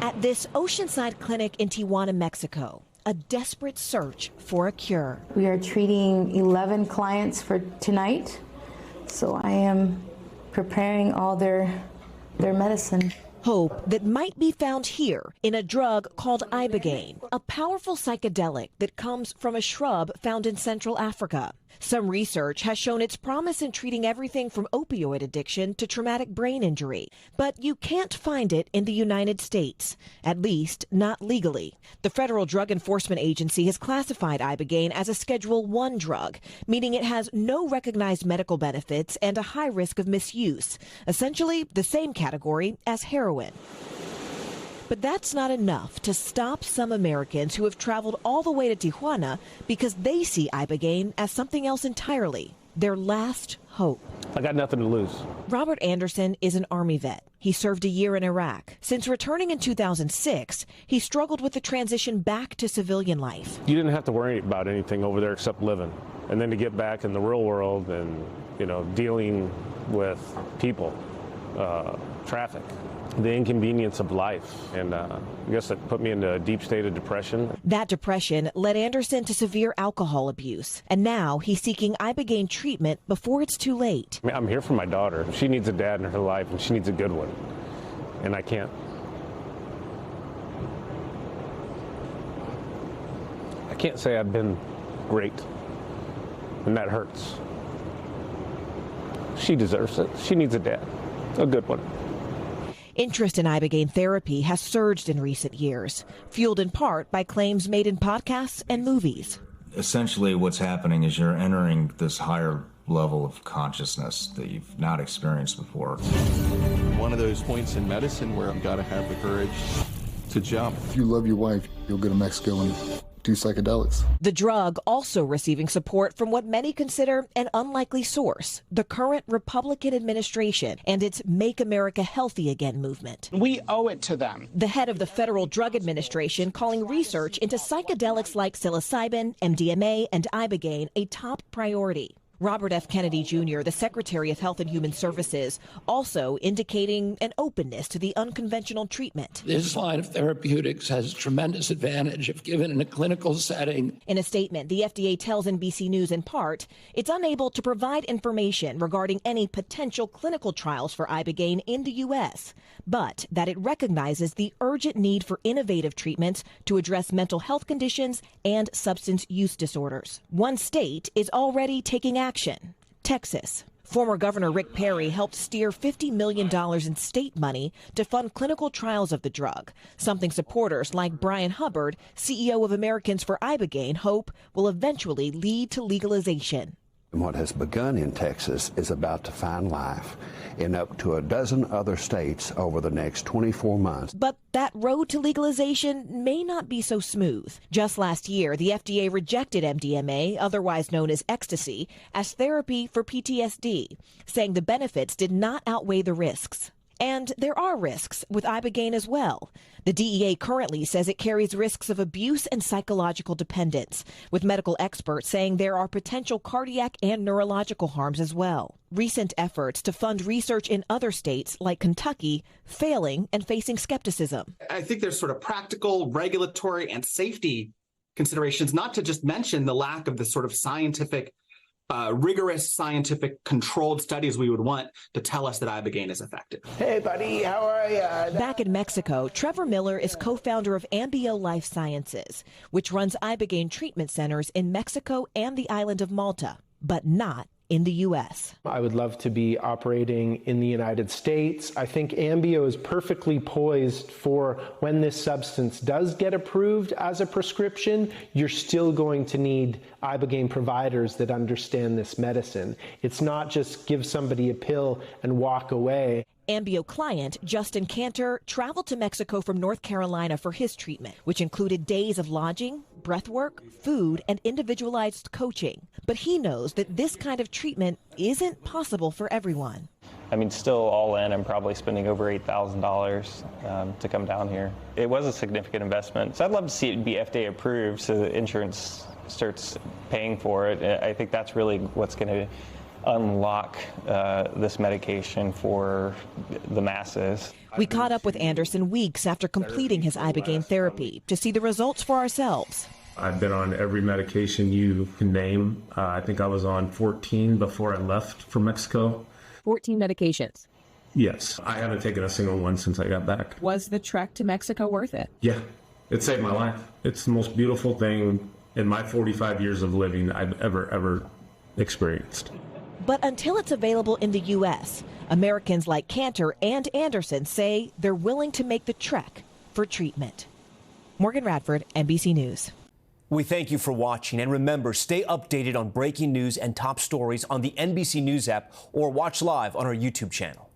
At this oceanside clinic in Tijuana, Mexico, a desperate search for a cure. We are treating 11 clients for tonight, so I am preparing all their medicine. Hope that might be found here in a drug called ibogaine, a powerful psychedelic that comes from a shrub found in Central Africa. Some research has shown its promise in treating everything from opioid addiction to traumatic brain injury. But you can't find it in the United States, at least not legally. The Federal Drug Enforcement Agency has classified ibogaine as a Schedule I drug, meaning it has no recognized medical benefits and a high risk of misuse, essentially the same category as heroin. But that's not enough to stop some Americans who have traveled all the way to Tijuana because they see ibogaine as something else entirely, their last hope. I got nothing to lose. Robert Anderson is an Army vet. He served a year in Iraq. Since returning in 2006, he struggled with the transition back to civilian life. You didn't have to worry about anything over there except living. And then to get back in the real world and, dealing with people, traffic, the inconvenience of life. And I guess it put me into a deep state of depression. That depression led Anderson to severe alcohol abuse. And now he's seeking ibogaine treatment before it's too late. I'm here for my daughter. She needs a dad in her life, and she needs a good one. And I can't say I've been great. And that hurts. She deserves it. She needs a dad, a good one. Interest in ibogaine therapy has surged in recent years, fueled in part by claims made in podcasts and movies. Essentially, what's happening is you're entering this higher level of consciousness that you've not experienced before. One of those points in medicine where I've got to have the courage to jump. If you love your wife, you'll go to Mexico and do psychedelics. The drug also receiving support from what many consider an unlikely source, the current Republican administration and its Make America Healthy Again movement. We owe it to them. The head of the Federal Drug Administration calling research into psychedelics like psilocybin, MDMA, and ibogaine a top priority. Robert F. Kennedy Jr., the Secretary of Health and Human Services, also indicating an openness to the unconventional treatment. This line of therapeutics has tremendous advantage if given in a clinical setting. In a statement, the FDA tells NBC News in part it's unable to provide information regarding any potential clinical trials for ibogaine in the U.S., but that it recognizes the urgent need for innovative treatments to address mental health conditions and substance use disorders. One state is already taking action, Texas. Former Governor Rick Perry helped steer $50 million in state money to fund clinical trials of the drug, something supporters like Brian Hubbard, CEO of Americans for Ibogaine, hope will eventually lead to legalization. What has begun in Texas is about to find life in up to a dozen other states over the next 24 months. But that road to legalization may not be so smooth. Just last year, the FDA rejected MDMA, otherwise known as ecstasy, as therapy for PTSD, saying the benefits did not outweigh the risks. And there are risks with ibogaine as well. The DEA currently says it carries risks of abuse and psychological dependence, with medical experts saying there are potential cardiac and neurological harms as well. Recent efforts to fund research in other states like Kentucky failing and facing skepticism. I think there's sort of practical, regulatory, and safety considerations, not to just mention the lack of the sort of scientific rigorous scientific controlled studies we would want to tell us that ibogaine is effective. Hey, buddy, how are you? Back in Mexico, Trevor Miller is co-founder of Ambio Life Sciences, which runs ibogaine treatment centers in Mexico and the island of Malta, but not in the U.S. I would love to be operating in the United States. I think Ambio is perfectly poised for when this substance does get approved as a prescription, you're still going to need ibogaine providers that understand this medicine. It's not just give somebody a pill and walk away. Ambio client Justin Cantor traveled to Mexico from North Carolina for his treatment, which included days of lodging, breathwork, food, and individualized coaching. But he knows that this kind of treatment isn't possible for everyone. I mean, still all in, I'm probably spending over $8,000 to come down here. It was a significant investment. So I'd love to see it be FDA approved so the insurance starts paying for it. I think that's really what's going to unlock this medication for the masses. We caught up with Anderson weeks after completing his ibogaine therapy to see the results for ourselves. I've been on every medication you can name. I think I was on 14 before I left for Mexico. 14 medications? Yes. I haven't taken a single one since I got back. Was the trek to Mexico worth it? Yeah. It saved my life. It's the most beautiful thing in my 45 years of living I've ever experienced. But until it's available in the U.S., Americans like Cantor and Anderson say they're willing to make the trek for treatment. Morgan Radford, NBC News. We thank you for watching, and remember, stay updated on breaking news and top stories on the NBC News app or watch live on our YouTube channel.